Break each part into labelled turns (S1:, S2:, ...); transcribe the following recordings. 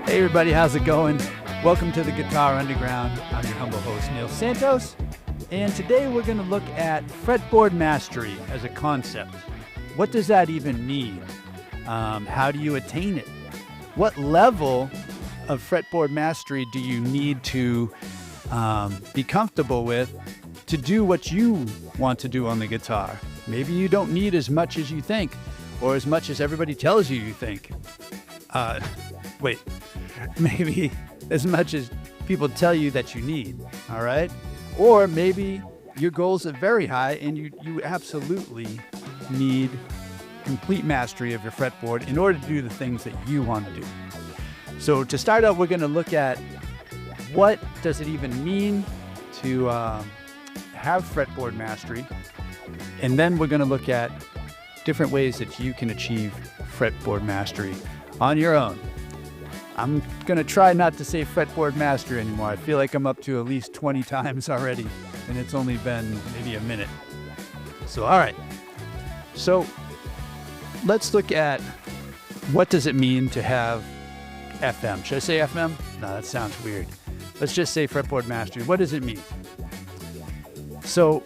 S1: Hey everybody, how's it going? Welcome to the Guitar Underground. I'm your humble host, Neil Santos. And today we're going to look at fretboard mastery as a concept. What does that even mean? How do you attain it? What level of fretboard mastery do you need to be comfortable with to do what you want to do on the guitar? Maybe you don't need as much as you think, or as much as everybody tells you think. Maybe as much as people tell you that you need, all right? Or maybe your goals are very high and you absolutely need complete mastery of your fretboard in order to do the things that you want to do. So to start out, we're going to look at what does it even mean to have fretboard mastery, and then we're going to look at different ways that you can achieve fretboard mastery on your own. I'm going to try not to say fretboard mastery anymore. I feel like I'm up to at least 20 times already, and it's only been maybe a minute. So, all right. So, let's look at what does it mean to have FM. Should I say FM? No, that sounds weird. Let's just say fretboard mastery. What does it mean? So,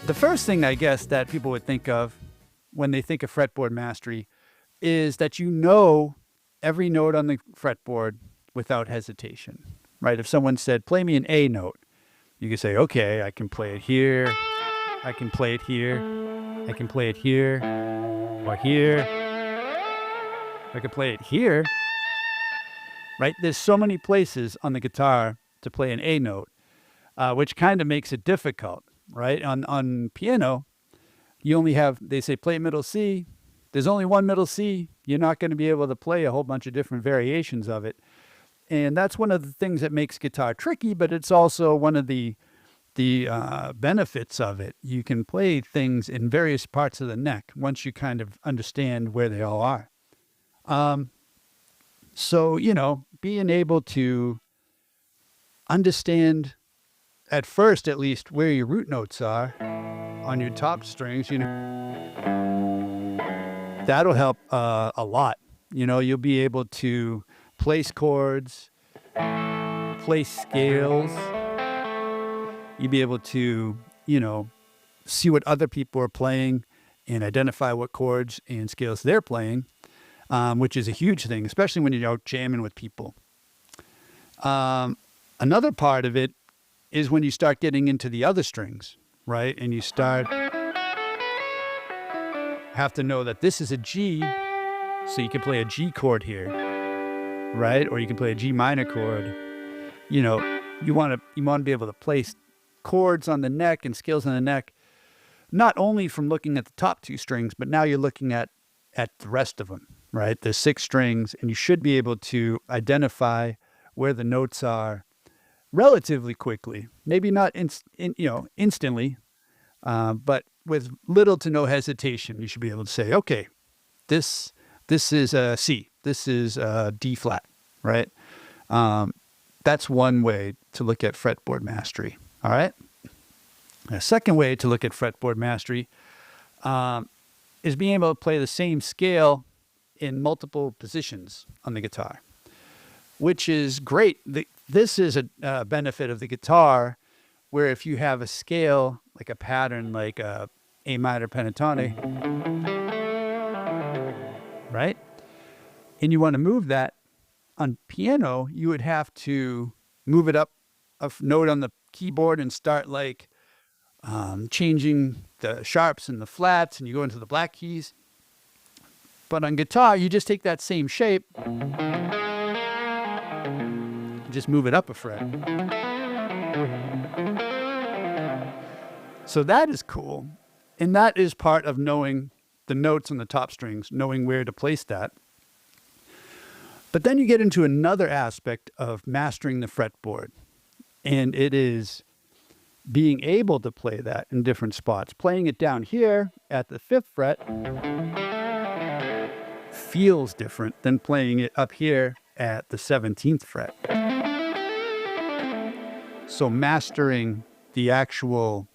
S1: the first thing I guess that people would think of when they think of fretboard mastery is that you know every note on the fretboard without hesitation, right? If someone said, play me an A note, you could say, okay, I can play it here, I can play it here, I can play it here, or here, I can play it here, right? There's so many places on the guitar to play an A note, which kind of makes it difficult, right? On piano, you only have, they say play middle C. There's only one middle C. You're not going to be able to play a whole bunch of different variations of it. And that's one of the things that makes guitar tricky, but it's also one of the benefits of it. You can play things in various parts of the neck once you kind of understand where they all are. So, being able to understand at first, at least, where your root notes are on your top strings, that'll help a lot. You'll be able to place chords, place scales. You'll be able to, see what other people are playing and identify what chords and scales they're playing, which is a huge thing, especially when you're out jamming with people. Another part of it is when you start getting into the other strings, right? And you have to know that this is a G, so you can play a G chord here, right? Or you can play a G minor chord. You want to be able to place chords on the neck and scales on the neck, not only from looking at the top two strings, but now you're looking at the rest of them, right? There's 6 strings, and you should be able to identify where the notes are relatively quickly. Maybe not instantly, but with little to no hesitation, you should be able to say, okay, this is a C, this is a D flat, right? That's one way to look at fretboard mastery, all right? A second way to look at fretboard mastery is being able to play the same scale in multiple positions on the guitar, which is great. This is a benefit of the guitar, where if you have a scale, like a pattern, like a minor pentatonic, right? And you want to move that on piano, you would have to move it up a note on the keyboard and start like changing the sharps and the flats, and you go into the black keys. But on guitar, you just take that same shape, just move it up a fret. So that is cool. And that is part of knowing the notes on the top strings, knowing where to place that. But then you get into another aspect of mastering the fretboard. And it is being able to play that in different spots. Playing it down here at the 5th fret feels different than playing it up here at the 17th fret. So mastering the actual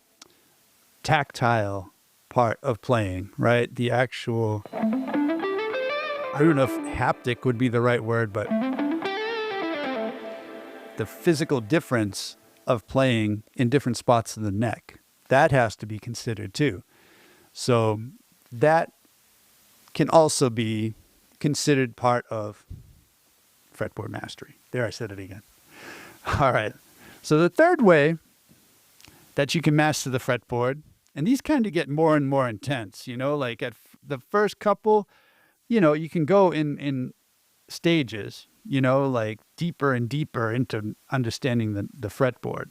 S1: tactile part of playing, right? The actual, I don't know if haptic would be the right word, but the physical difference of playing in different spots of the neck. That has to be considered too. So that can also be considered part of fretboard mastery. There, I said it again. All right. So the third way that you can master the fretboard, and these kind of get more and more intense, like at the first couple, you can go in stages, like deeper and deeper into understanding the fretboard.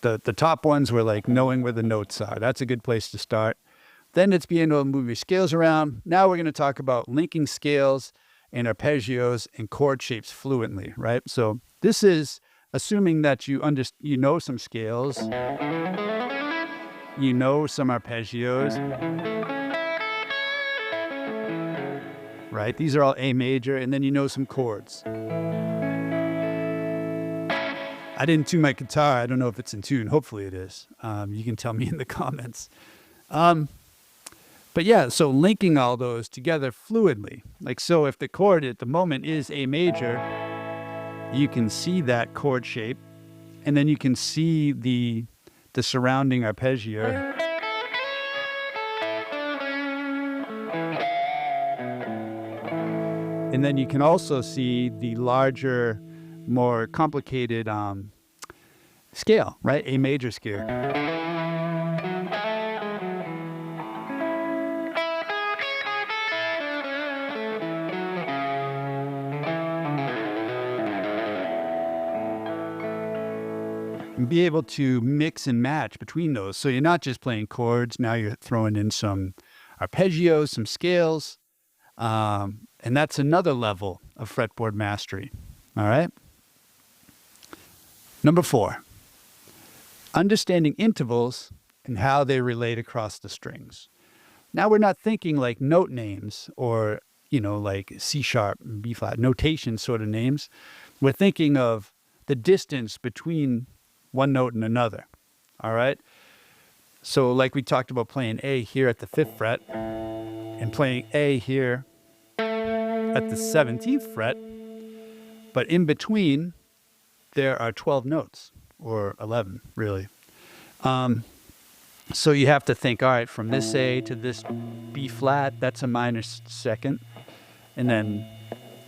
S1: The top ones were like knowing where the notes are. That's a good place to start. Then it's being able to move your scales around. Now we're going to talk about linking scales and arpeggios and chord shapes fluently, right? So this is assuming that you know some scales, you know some arpeggios, right? These are all A major, and then you know some chords. I didn't tune my guitar. I don't know if it's in tune. Hopefully it is. You can tell me in the comments. But yeah, so linking all those together fluidly. Like, so if the chord at the moment is A major, you can see that chord shape, and then you can see the surrounding arpeggio. And then you can also see the larger, more complicated scale, right? A major scale. And be able to mix and match between those. So you're not just playing chords. Now you're throwing in some arpeggios, some scales. And that's another level of fretboard mastery. All right. Number 4, understanding intervals and how they relate across the strings. Now we're not thinking like note names or, like C sharp and B flat notation sort of names. We're thinking of the distance between one note and another. All right. So like we talked about playing A here at the 5th fret and playing A here at the 17th fret, but in between there are 12 notes, or 11 really. So you have to think, all right, from this A to this B flat, that's a minor second, and then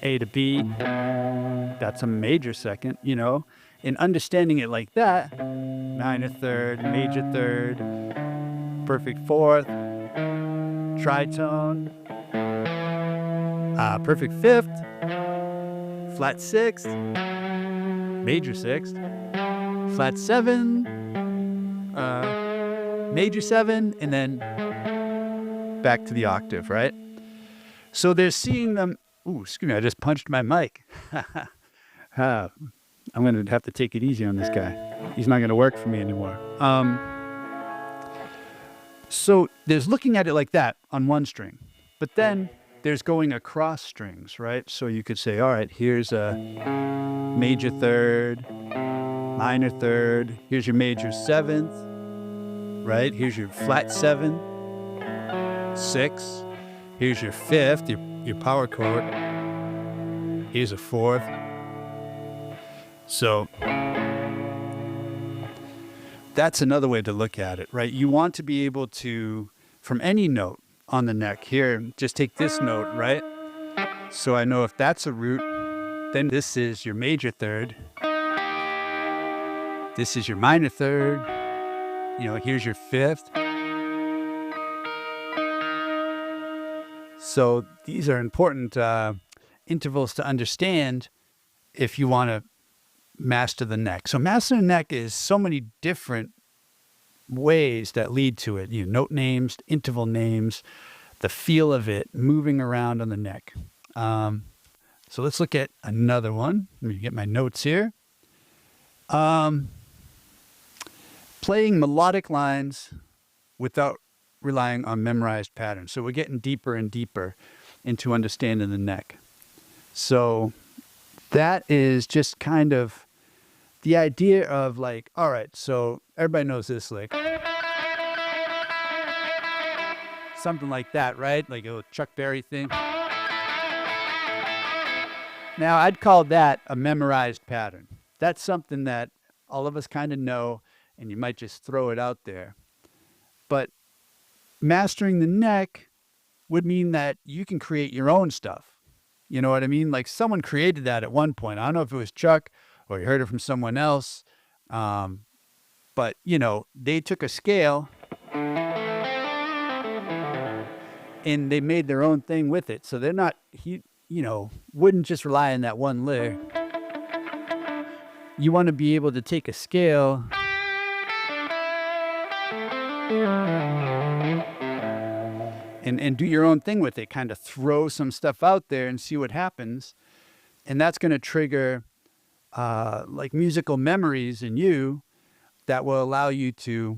S1: A to B, that's a major second, and understanding it like that, minor third, major third, perfect fourth, tritone, perfect fifth, flat sixth, major sixth, flat 7, major 7, and then back to the octave, right? So they're seeing them. Ooh, excuse me, I just punched my mic. I'm going to have to take it easy on this guy. He's not going to work for me anymore. So there's looking at it like that on one string, but then there's going across strings, right? So you could say, all right, here's a major third, minor third, here's your major 7th, right? Here's your flat 7, 6, here's your 5th, your power chord, here's a 4th. So that's another way to look at it, right? You want to be able to, from any note on the neck here, just take this note, right? So I know if that's a root, then this is your major third. This is your minor third. Here's your 5th. So these are important intervals to understand if you want to master the neck. So master the neck is so many different ways that lead to it. Note names, interval names, the feel of it, moving around on the neck. So let's look at another one. Let me get my notes here. Playing melodic lines without relying on memorized patterns. So we're getting deeper and deeper into understanding the neck. So that is just kind of the idea of like, all right, so everybody knows this lick. Something like that, right? Like a Chuck Berry thing. Now, I'd call that a memorized pattern. that's something that all of us kind of know, and you might just throw it out there. But mastering the neck would mean that you can create your own stuff. You know what I mean? Like someone created that at one point. I don't know if it was Chuck or you heard it from someone else. But, they took a scale and they made their own thing with it. So they're not, wouldn't just rely on that one lick. You want to be able to take a scale and do your own thing with it, kind of throw some stuff out there and see what happens. And that's going to trigger like musical memories in you that will allow you to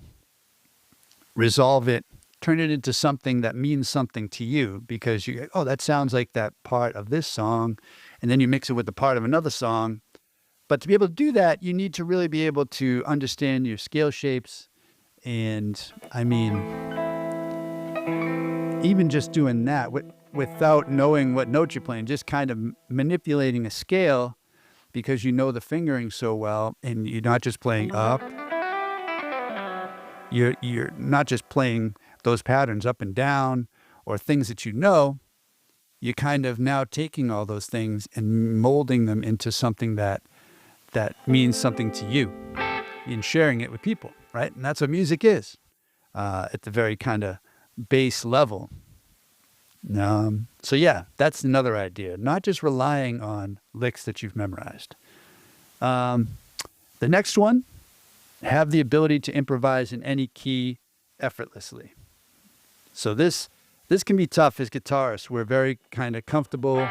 S1: resolve it, turn it into something that means something to you, because that sounds like that part of this song. And then you mix it with the part of another song. But to be able to do that, you need to really be able to understand your scale shapes. And I mean, even just doing that without knowing what note you're playing, just kind of manipulating a scale because you know the fingering so well, and you're not just playing up. You're not just playing those patterns up and down or things that you know. You're kind of now taking all those things and molding them into something that means something to you and sharing it with people, right? And that's what music is at the very kind of base level. So yeah, that's another idea. Not just relying on licks that you've memorized. The next one, have the ability to improvise in any key effortlessly. So this can be tough as guitarists. We're very kind of comfortable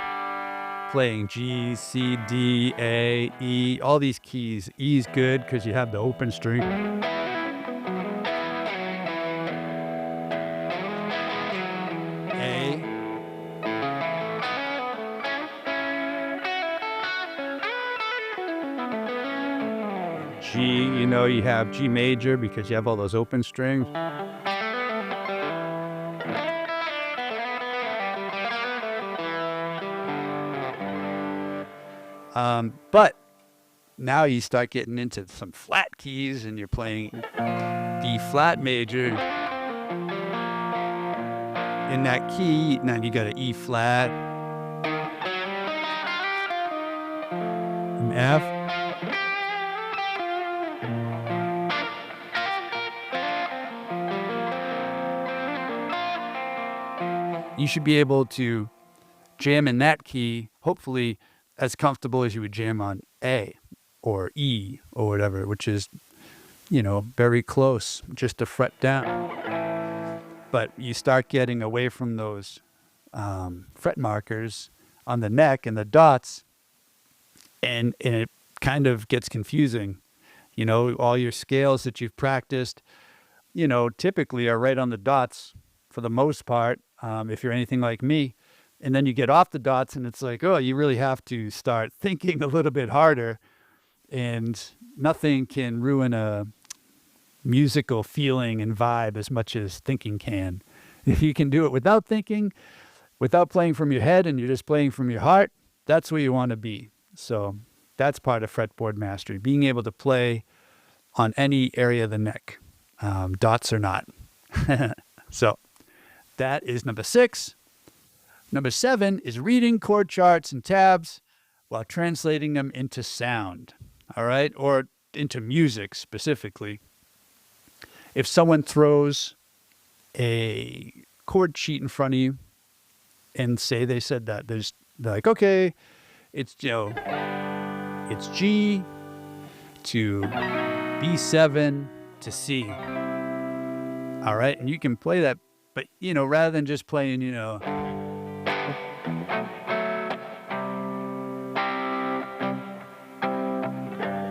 S1: playing G, C, D, A, E, all these keys. E's good because you have the open string. A. G, you have G major because you have all those open strings. But now you start getting into some flat keys and you're playing D flat major in that key. Now you got an E flat, an F, you should be able to jam in that key, hopefully as comfortable as you would jam on A or E or whatever, which is, very close, just a fret down. But you start getting away from those fret markers on the neck and the dots, and it kind of gets confusing. All your scales that you've practiced, typically are right on the dots for the most part, if you're anything like me. And then you get off the dots and it's like, oh, you really have to start thinking a little bit harder. And nothing can ruin a musical feeling and vibe as much as thinking can. If you can do it without thinking, without playing from your head, and you're just playing from your heart, that's where you want to be. So that's part of fretboard mastery, being able to play on any area of the neck, dots or not. So that is number 6. Number 7 is reading chord charts and tabs while translating them into sound, all right, or into music specifically. If someone throws a chord sheet in front of you and say they said that, they're like, okay, it's it's G to B7 to C, all right, and you can play that, but rather than just playing,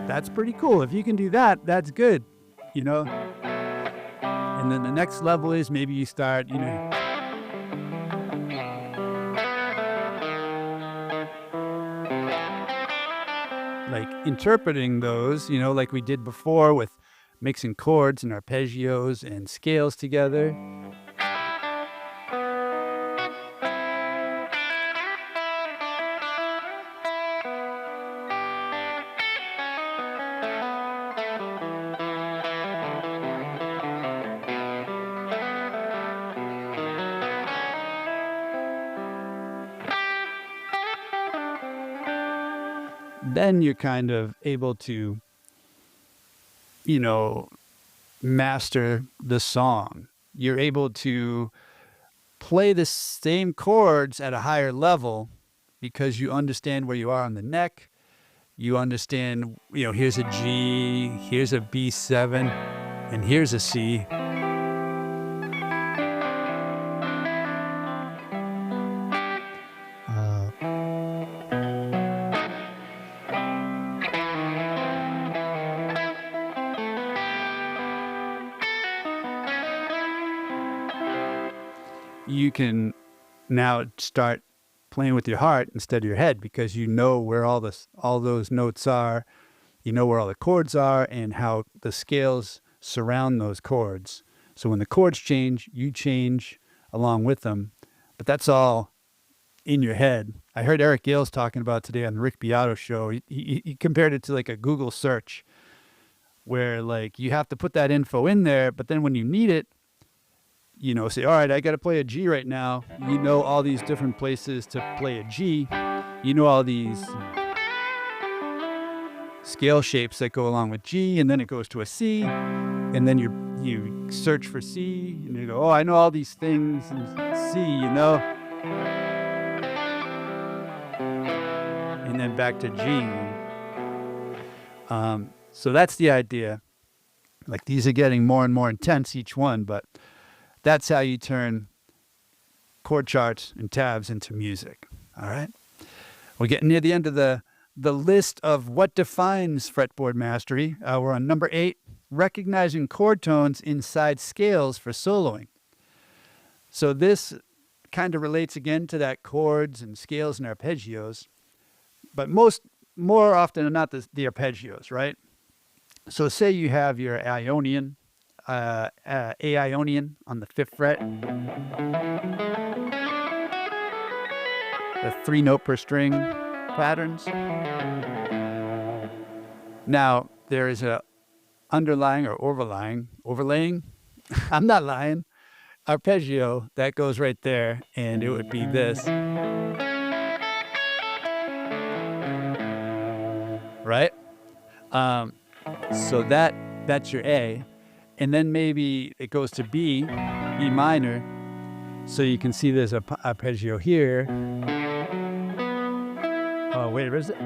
S1: that's pretty cool. If you can do that, that's good, And then the next level is maybe you start, like interpreting those, like we did before with mixing chords and arpeggios and scales together. then you're kind of able to, master the song. You're able to play the same chords at a higher level because you understand where you are on the neck. You understand, here's a G, here's a B7, and here's a C. You can now start playing with your heart instead of your head because you know where all those notes are, you know where all the chords are and how the scales surround those chords. So when the chords change, you change along with them, but that's all in your head. I heard Eric Gales talking about today on the Rick Beato show. He compared it to like a Google search where like you have to put that info in there, but then when you need it, say, all right, I got to play a G right now. You know all these different places to play a G. You know all these scale shapes that go along with G, and then it goes to a C, and then you search for C, and you go, oh, I know all these things in C, and then back to G. So that's the idea. Like these are getting more and more intense, each one, but that's how you turn chord charts and tabs into music. All right. We're getting near the end of the list of what defines fretboard mastery. We're on number 8, recognizing chord tones inside scales for soloing. So this kind of relates again to that chords and scales and arpeggios, but more often than not, the arpeggios, right? So say you have your Ionian, A Ionian on the 5th fret, the 3-note per string patterns. Now there is a underlying or overlaying, I'm not lying, arpeggio that goes right there, and it would be this, right? So that's your A. And then maybe it goes to B minor. So you can see there's a arpeggio here. Oh, wait, where is it?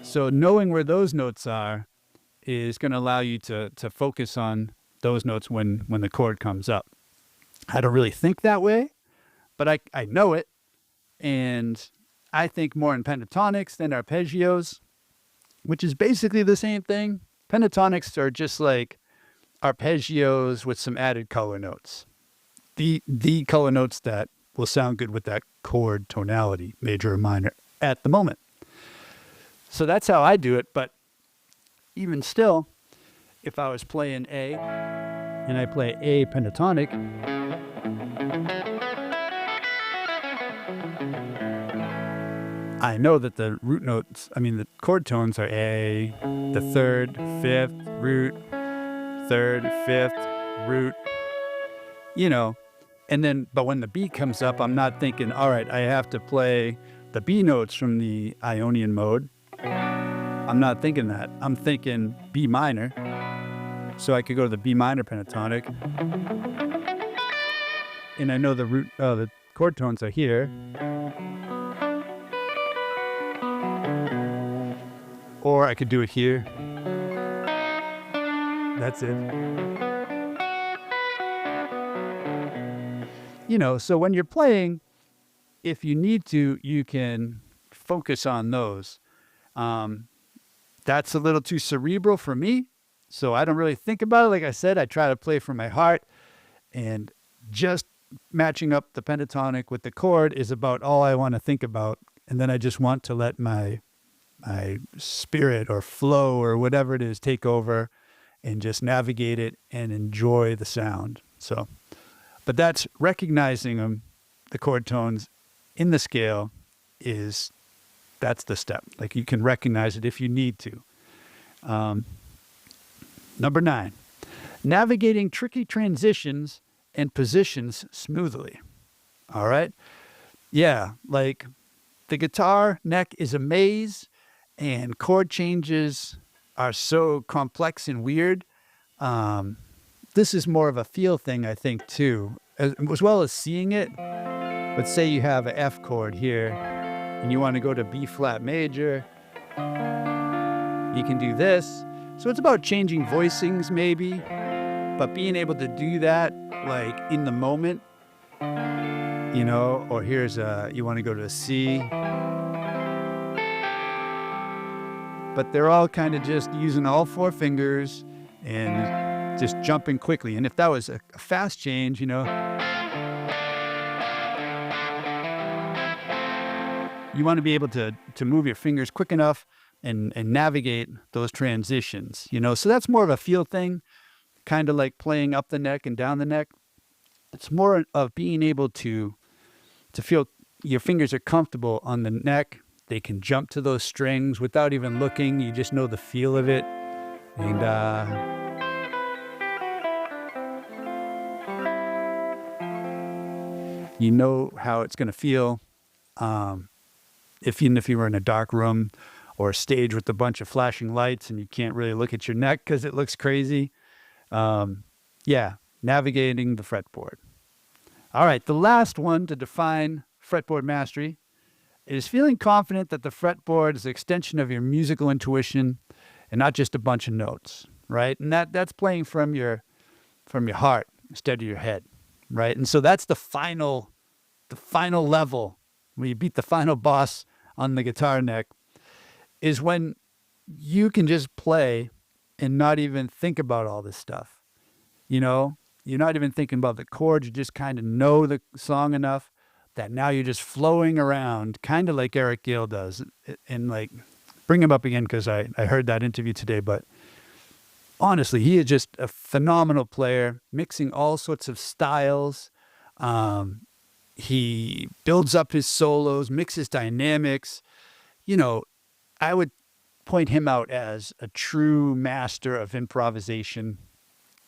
S1: So knowing where those notes are is going to allow you to focus on those notes when the chord comes up. I don't really think that way, but I know it, and I think more in pentatonics than arpeggios, which is basically the same thing. Pentatonics are just like arpeggios with some added color notes. The color notes that will sound good with that chord tonality, major or minor, at the moment. So that's how I do it, but even still, if I was playing A, and I play A pentatonic, I know that the root notes, the chord tones are A, the 3rd, 5th, root, 3rd, 5th, root, and then, but when the B comes up, I'm not thinking, all right, I have to play the B notes from the Ionian mode. I'm not thinking that. I'm thinking B minor. So I could go to the B minor pentatonic. And I know the chord tones are here. Or I could do it here. That's it. So when you're playing, if you need to, you can focus on those. That's a little too cerebral for me, so I don't really think about it. Like I said, I try to play from my heart, and just matching up the pentatonic with the chord is about all I want to think about. And then I just want to let my spirit or flow or whatever it is take over and just navigate it and enjoy the sound. So, but that's recognizing the chord tones in the scale that's the step. Like you can recognize it if you need to. Number 9, navigating tricky transitions and positions smoothly. All right? Yeah, like the guitar neck is a maze and chord changes are so complex and weird. Um, this is more of a feel thing, I think, too, as well as seeing it. But say you have an F chord here and you want to go to B flat major, you can do this. So it's about changing voicings maybe, but being able to do that like in the moment, or here's you want to go to a C, but they're all kind of just using all four fingers and just jumping quickly. And if that was a fast change, you want to be able to move your fingers quick enough and navigate those transitions, So that's more of a feel thing, kind of like playing up the neck and down the neck. It's more of being able to feel your fingers are comfortable on the neck. They can jump to those strings without even looking. You just know the feel of it. And you know how it's going to feel. Even if you were in a dark room or a stage with a bunch of flashing lights and you can't really look at your neck because it looks crazy. Navigating the fretboard. All right, the last one to define fretboard mastery is feeling confident that the fretboard is an extension of your musical intuition and not just a bunch of notes, right? And that's playing from your heart instead of your head, right? And so that's the final level, when you beat the final boss on the guitar neck, is when you can just play and not even think about all this stuff. You're not even thinking about the chords. You just kind of know the song enough that now you're just flowing around, kind of like Eric Gale does. And like, bring him up again because I heard that interview today. But honestly, he is just a phenomenal player, mixing all sorts of styles. He builds up his solos, mixes dynamics. I would point him out as a true master of improvisation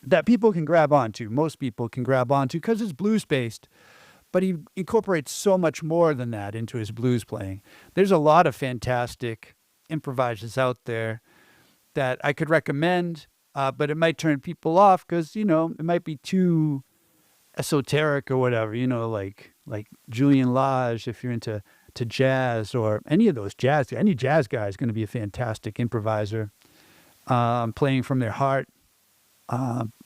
S1: that people can grab onto. Most people can grab onto because it's blues-based, but he incorporates so much more than that into his blues playing. There's a lot of fantastic improvisers out there that I could recommend, but it might turn people off because, it might be too esoteric or whatever, like Julian Lage, if you're into jazz, or any of those any jazz guy is going to be a fantastic improviser, playing from their heart.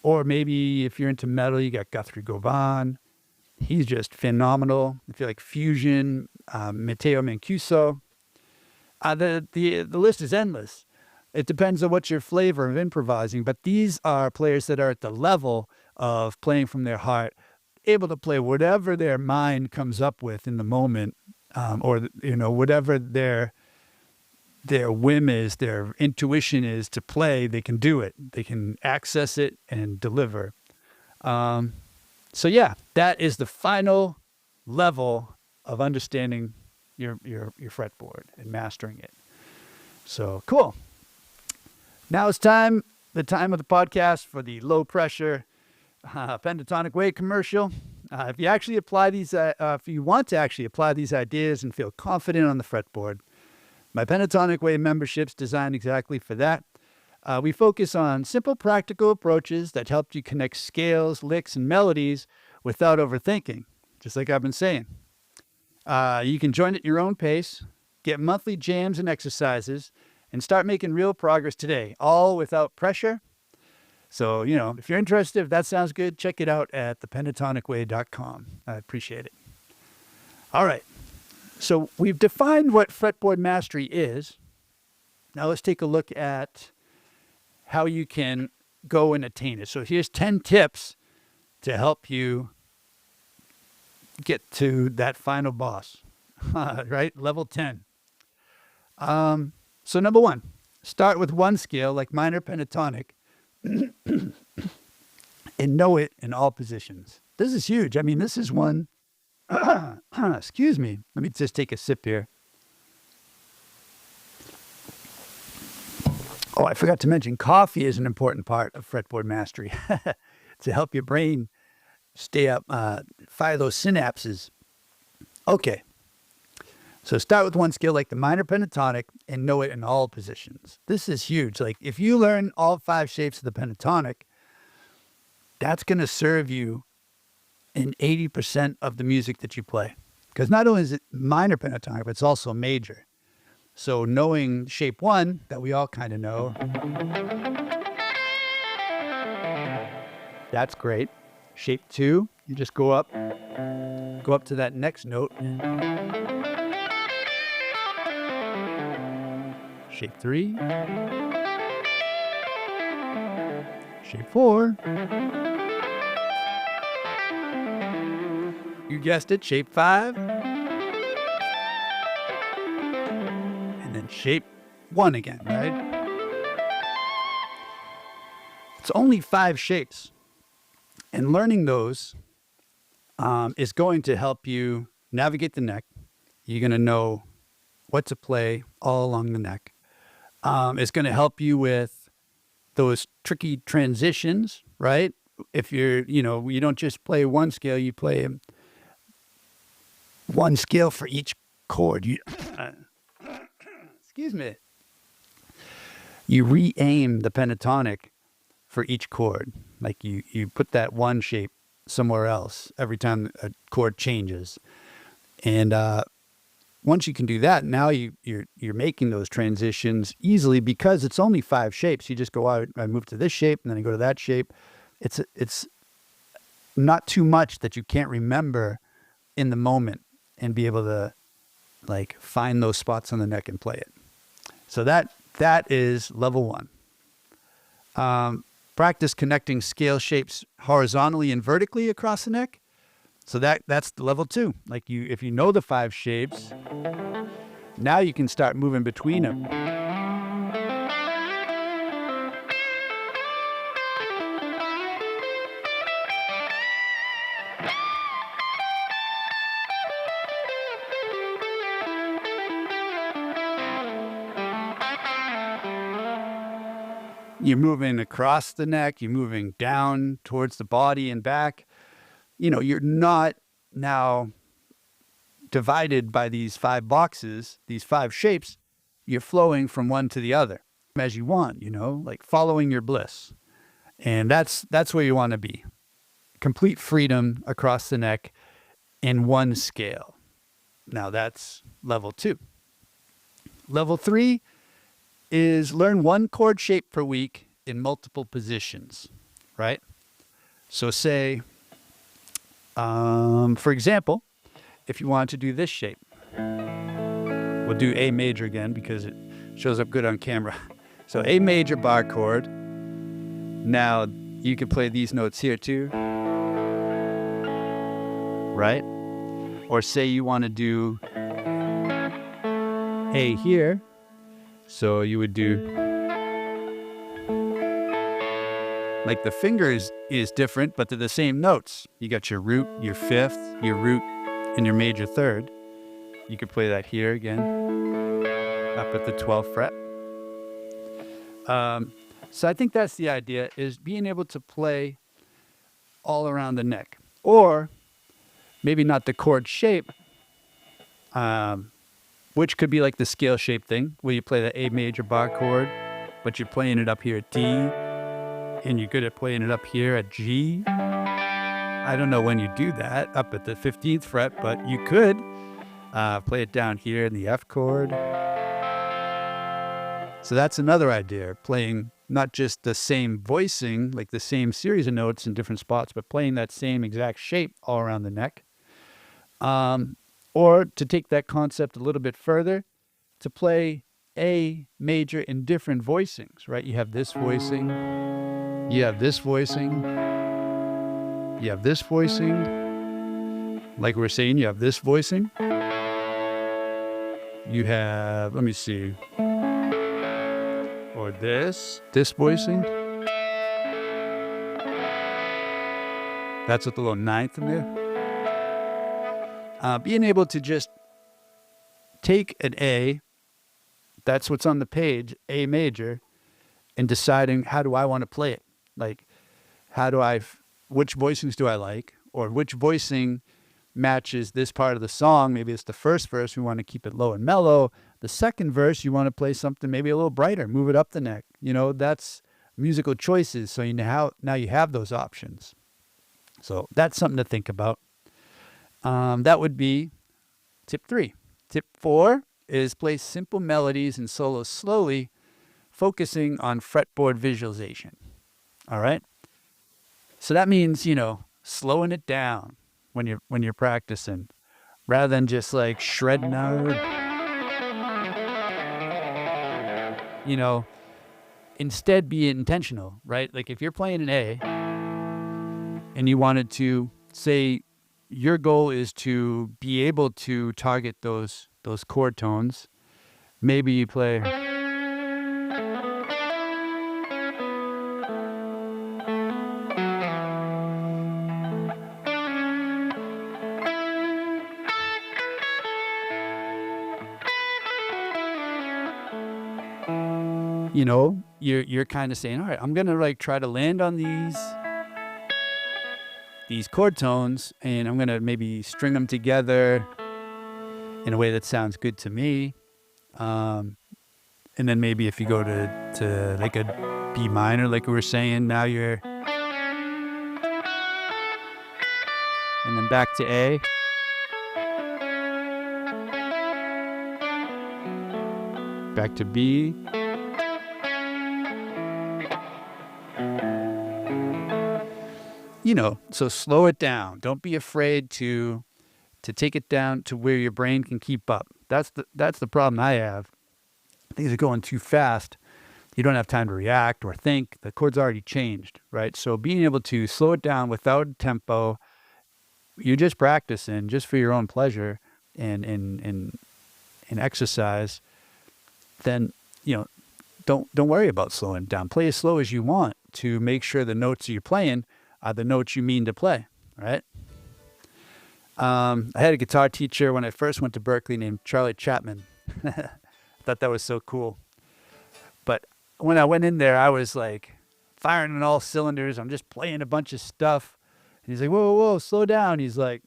S1: Or maybe if you're into metal, you got Guthrie Govan. He's just phenomenal. If you like fusion, Matteo Mancuso, the list is endless. It depends on what's your flavor of improvising, but these are players that are at the level of playing from their heart, able to play whatever their mind comes up with in the moment, or whatever their whim is, their intuition is to play. They can do it. They can access it and deliver. That is the final level of understanding your fretboard and mastering it. So cool. Now it's the time of the podcast for the low pressure Pentatonic Way commercial. If you actually apply these, if you want to actually apply these ideas and feel confident on the fretboard, my Pentatonic Way membership's designed exactly for that. We focus on simple, practical approaches that help you connect scales, licks, and melodies without overthinking, just like I've been saying. You can join at your own pace, get monthly jams and exercises, and start making real progress today, all without pressure. So, if you're interested, if that sounds good, check it out at thepentatonicway.com. I appreciate it. All right. So we've defined what fretboard mastery is. Now let's take a look at how you can go and attain it. So here's 10 tips to help you get to that final boss, right? Level 10. So number 1, start with one scale like minor pentatonic and know it in all positions. This is huge. I mean, this is one. Excuse me. Let me just take a sip here. Oh, I forgot to mention, coffee is an important part of fretboard mastery to help your brain stay up, fire those synapses. Okay, so start with one scale like the minor pentatonic and know it in all positions. This is huge. Like if you learn all 5 shapes of the pentatonic, that's going to serve you in 80% of the music that you play. Because not only is it minor pentatonic, but it's also major. So knowing shape 1 that we all kind of know, that's great. Shape 2, you just go up to that next note. Shape 3. Shape 4. You guessed it, shape 5. And then shape 1 again, right? It's only 5 shapes. And learning those is going to help you navigate the neck. You're going to know what to play all along the neck. It's going to help you with those tricky transitions, right? If you don't just play one scale, you play one scale for each chord. Excuse me. You re-aim the pentatonic for each chord. Like you put that one shape somewhere else every time a chord changes. And once you can do that, now you're making those transitions easily because it's only 5 shapes. You just go out, I move to this shape, and then I go to that shape. It's not too much that you can't remember in the moment and be able to like find those spots on the neck and play it. So that is level 1. Practice connecting scale shapes horizontally and vertically across the neck. So that's the level 2. Like if you know the 5 shapes, now you can start moving between them. You're moving across the neck, you're moving down towards the body and back. You're not now divided by these 5 boxes, these 5 shapes. You're flowing from one to the other as you want, like following your bliss. And that's where you want to be. Complete freedom across the neck in one scale. Now that's level 2. Level 3 is learn one chord shape per week in multiple positions, right? So say, for example, if you wanted to do this shape, we'll do A major again because it shows up good on camera. So A major bar chord. Now you can play these notes here too, right? Or say you want to do A here. So you would do, like the fingers is different, but they're the same notes. You got your root, your 5th, your root, and your major 3rd. You could play that here again, up at the 12th fret. So I think that's the idea, is being able to play all around the neck. Or maybe not the chord shape, which could be like the scale shape thing, where you play the A major bar chord, but you're playing it up here at D, and you're good at playing it up here at G. I don't know when you do that, up at the 15th fret, but you could play it down here in the F chord. So that's another idea, playing not just the same voicing, like the same series of notes in different spots, but playing that same exact shape all around the neck. Or to take that concept a little bit further, to play A major in different voicings, right? You have this voicing, you have this voicing, you have this voicing. Like we were saying, you have this voicing. You have, let me see, or this voicing. That's with the little 9th in there. Being able to just take an A, that's what's on the page, A major, and deciding, how do I want to play it? Like, which voicings do I like, or which voicing matches this part of the song? Maybe it's the first verse, we want to keep it low and mellow. The second verse, you want to play something maybe a little brighter, move it up the neck. That's musical choices. So now you have those options. So that's something to think about. That would be tip 3. Tip 4 is play simple melodies and solos slowly, focusing on fretboard visualization. All right. So that means, slowing it down when you're practicing, rather than just like shredding out. Instead be intentional, right? Like if you're playing an A and you wanted to say your goal is to be able to target those chord tones, maybe you play. You're kind of saying, all right, I'm gonna like try to land on these chord tones, and I'm gonna maybe string them together in a way that sounds good to me. And then maybe if you go to like a B minor, like we were saying, now you're, and then back to A. Back to B. So slow it down. Don't be afraid to take it down to where your brain can keep up. That's the problem I have. Things are going too fast. You don't have time to react or think. The chord's already changed, right? So being able to slow it down without tempo, you're just practicing just for your own pleasure and exercise. Then don't worry about slowing it down. Play as slow as you want to make sure the notes you're playing are the notes you mean to play, right? I had a guitar teacher when I first went to Berkeley named Charlie Chapman. I thought that was so cool. But when I went in there, I was like firing on all cylinders. I'm just playing a bunch of stuff. And he's like, whoa, slow down. He's like,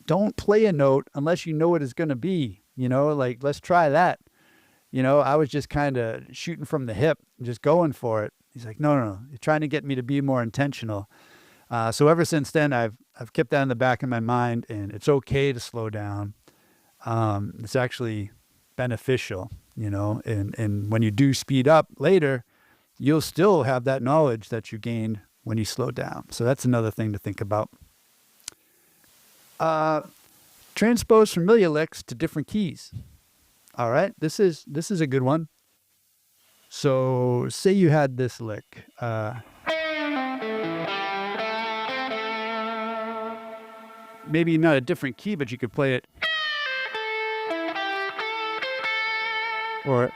S1: don't play a note unless you know what it's going to be. Like, let's try that. I was just kind of shooting from the hip, just going for it. He's like, no, you're trying to get me to be more intentional. So ever since then, I've kept that in the back of my mind, and it's okay to slow down. It's actually beneficial, and when you do speed up later, you'll still have that knowledge that you gained when you slow down. So that's another thing to think about. Transpose familiar licks to different keys. All right, this is a good one. So say you had this lick. Maybe not a different key, but you could play it. Or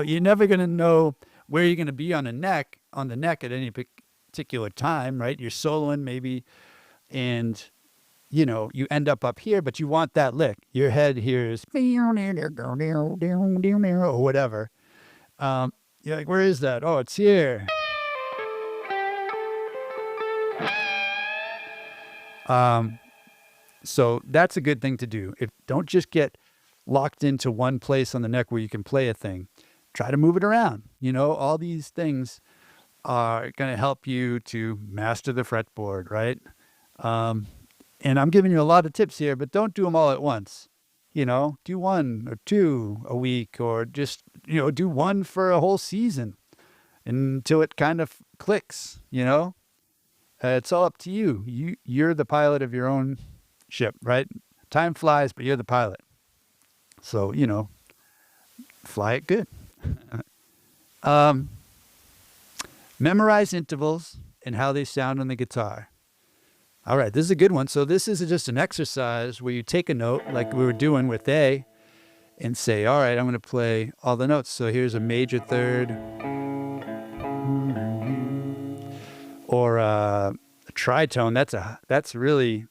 S1: you're never going to know where you're going to be on the neck at any particular time, right? You're soloing maybe, and you end up here, but you want that lick. Your head hears or whatever. You're like, where is that? Oh, it's here. So that's a good thing to do. Don't just get locked into one place on the neck where you can play a thing. Try to move it around. All these things are going to help you to master the fretboard, right? And I'm giving you a lot of tips here, but don't do them all at once. Do 1 or 2 a week, or just, do one for a whole season until it kind of clicks, It's all up to you. You're the pilot of your own ship, right? Time flies, but you're the pilot. So, fly it good. Memorize intervals and how they sound on the guitar. All right, this is a good one. So this is just an exercise where you take a note like we were doing with A and say, all right, I'm going to play all the notes. So here's a major third or a Tritone,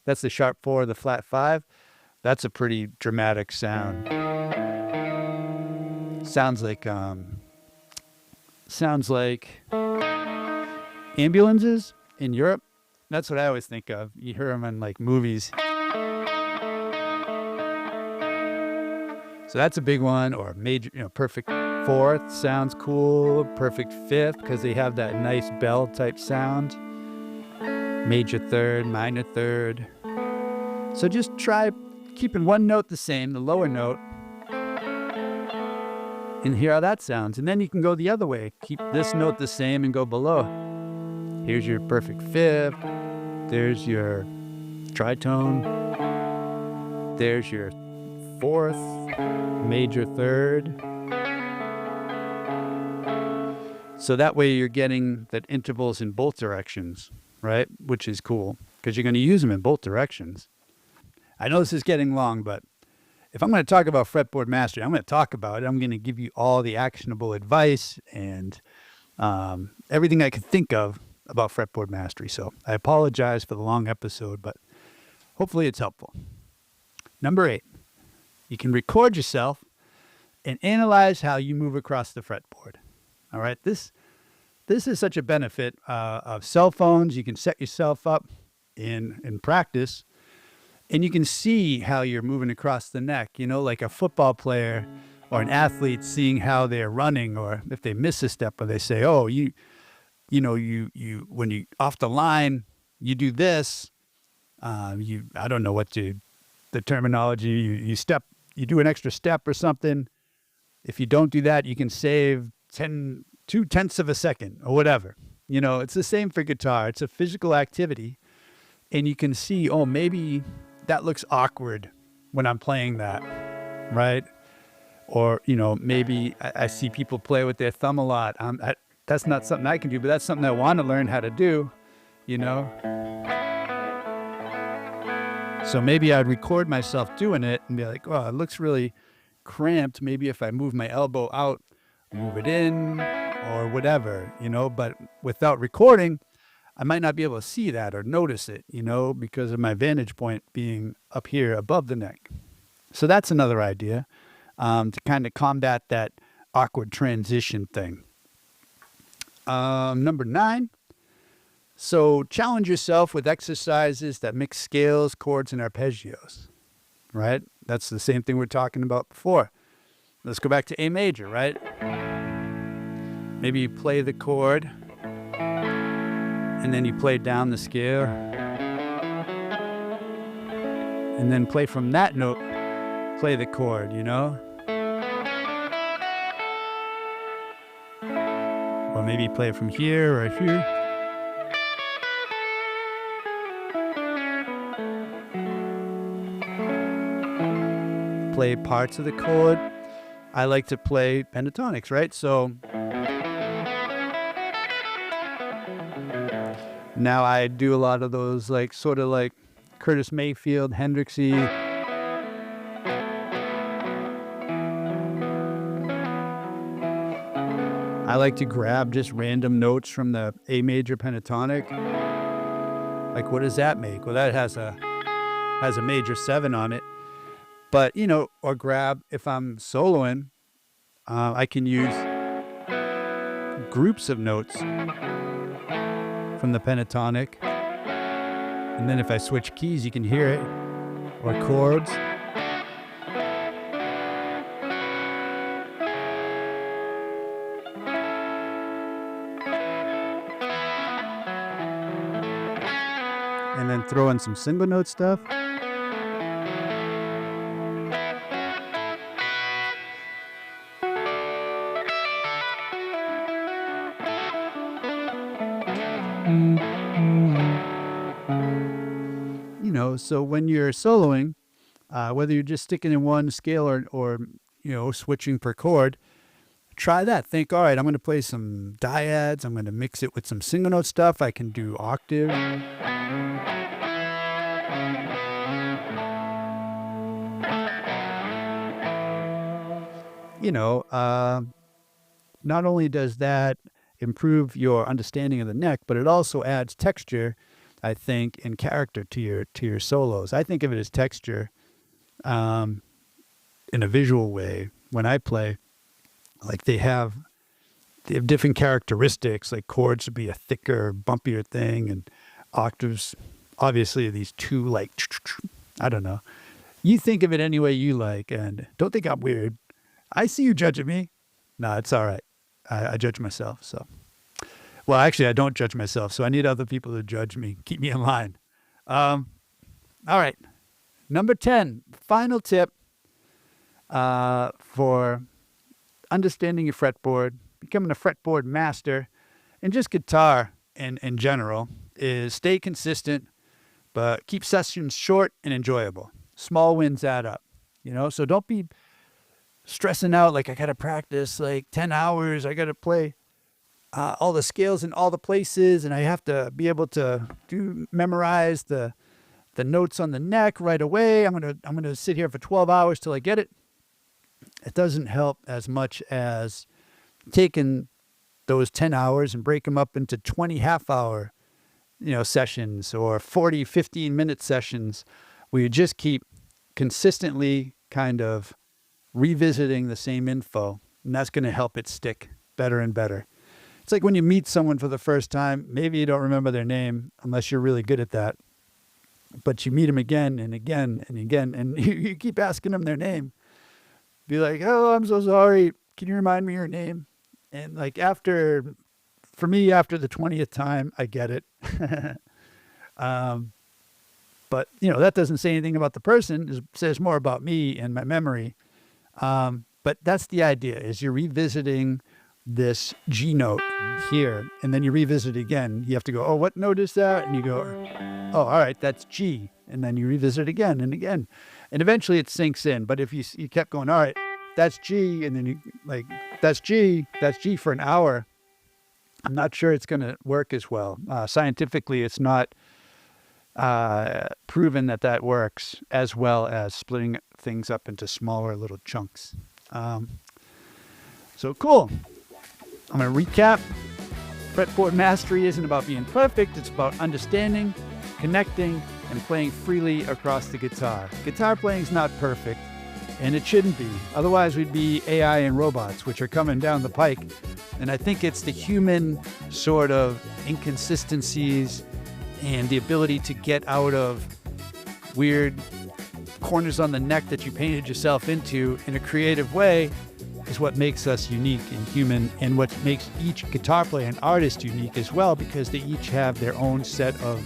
S1: that's the sharp 4, the flat 5. That's a pretty dramatic sound. Sounds like ambulances in Europe. That's what I always think of. You hear them in like movies. So that's a big one. Or major, perfect 4th sounds cool. Perfect 5th because they have that nice bell type sound. Major 3rd, minor 3rd. So just try keeping one note the same, the lower note, and hear how that sounds. And then you can go the other way. Keep this note the same and go below. Here's your perfect 5th. There's your tritone. There's your 4th, major 3rd. So that way you're getting that intervals in both directions, right? Which is cool because you're going to use them in both directions. I know this is getting long, but if I'm going to talk about fretboard mastery, I'm going to talk about it. I'm going to give you all the actionable advice and everything I could think of about fretboard mastery. So I apologize for the long episode, but hopefully it's helpful. Number 8, you can record yourself and analyze how you move across the fretboard. All right, this is such a benefit of cell phones. You can set yourself up in practice, and you can see how you're moving across the neck, like a football player or an athlete seeing how they're running, or if they miss a step, or they say, oh, you when you off the line, you do this. I don't know the terminology. You do an extra step or something. If you don't do that, you can save 2/10 of a second or whatever. It's the same for guitar. It's a physical activity, and you can see, oh, maybe that looks awkward when I'm playing that, right? Or, maybe I see people play with their thumb a lot. That's not something I can do, but that's something I want to learn how to do, So maybe I'd record myself doing it and be like, oh, it looks really cramped. Maybe if I move my elbow out, move it in or whatever, but without recording, I might not be able to see that or notice it, because of my vantage point being up here above the neck. So that's another idea to kind of combat that awkward transition thing. Number 9. So challenge yourself with exercises that mix scales, chords, and arpeggios, right? That's the same thing we're talking about before. Let's go back to A major, right? Maybe you play the chord, and then you play down the scale, and then play from that note, play the chord, Or maybe play from here or here. Play parts of the chord. I like to play pentatonics, right? So now I do a lot of those, sort of like Curtis Mayfield, Hendrixy. I like to grab just random notes from the A major pentatonic. Like, what does that make? Well, that has a major 7 on it. But, or grab, if I'm soloing, I can use groups of notes from the pentatonic. And then if I switch keys, you can hear it. Or chords. And then throw in some single note stuff. So when you're soloing, whether you're just sticking in one scale or switching per chord, try that. Think, all right, I'm going to play some dyads. I'm going to mix it with some single note stuff. I can do octave. Not only does that improve your understanding of the neck, but it also adds texture I think, and character to your solos. I think of it as texture, in a visual way. When I play, like they have different characteristics. Like chords would be a thicker, bumpier thing, and octaves, obviously, these two like I don't know. You think of it any way you like, and don't think I'm weird. I see you judging me. No, it's all right. I judge myself. So, well, actually, I don't judge myself. So I need other people to judge me, keep me in line. All right. Number 10, final tip for understanding your fretboard, becoming a fretboard master, and just guitar in general is stay consistent, but keep sessions short and enjoyable. Small wins add up, so don't be stressing out like I got to practice like 10 hours. I got to play all the scales in all the places, and I have to be able to memorize the notes on the neck right away. I'm gonna sit here for 12 hours till I get it. It doesn't help as much as taking those 10 hours and break them up into 20 half-hour sessions, or 40, 15-minute sessions where you just keep consistently kind of revisiting the same info, and that's going to help it stick better and better. It's like when you meet someone for the first time, maybe you don't remember their name unless you're really good at that, but you meet them again and again and again, and you keep asking them their name. Be like, oh, I'm so sorry. Can you remind me your name? And like for me, after the 20th time, I get it. But that doesn't say anything about the person. It says more about me and my memory. But that's the idea, is you're revisiting this G note here, and then you revisit it again. You have to go, oh, what note is that? And you go, oh, all right, that's G. And then you revisit again and again. And eventually it sinks in. But if you kept going, all right, that's G, and then you that's G for an hour, I'm not sure it's going to work as well. Scientifically, it's not proven that works as well as splitting things up into smaller little chunks. So cool. I'm going to recap. Fretboard mastery isn't about being perfect. It's about understanding, connecting, and playing freely across the guitar. Guitar playing is not perfect, and it shouldn't be. Otherwise, we'd be AI and robots, which are coming down the pike. And I think it's the human sort of inconsistencies and the ability to get out of weird corners on the neck that you painted yourself into in a creative way is what makes us unique and human, and what makes each guitar player and artist unique as well, because they each have their own set of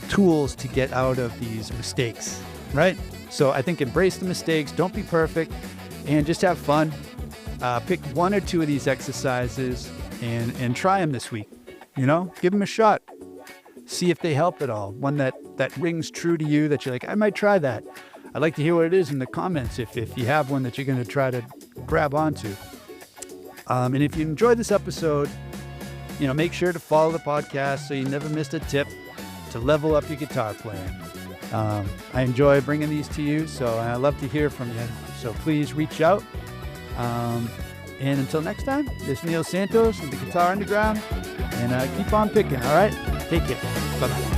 S1: tools to get out of these mistakes, right? So I think embrace the mistakes, don't be perfect, and just have fun. Pick one or two of these exercises and try them this week. Give them a shot. See if they help at all. One that rings true to you, that you're like, I might try that. I'd like to hear what it is in the comments if you have one that you're going to try to grab onto. And if you enjoyed this episode, make sure to follow the podcast so you never missed a tip to level up your guitar playing. I enjoy bringing these to you, so I love to hear from you. So please reach out. And until next time, this is Neil Santos from the Guitar Underground, and keep on picking, all right? Take care. Bye-bye.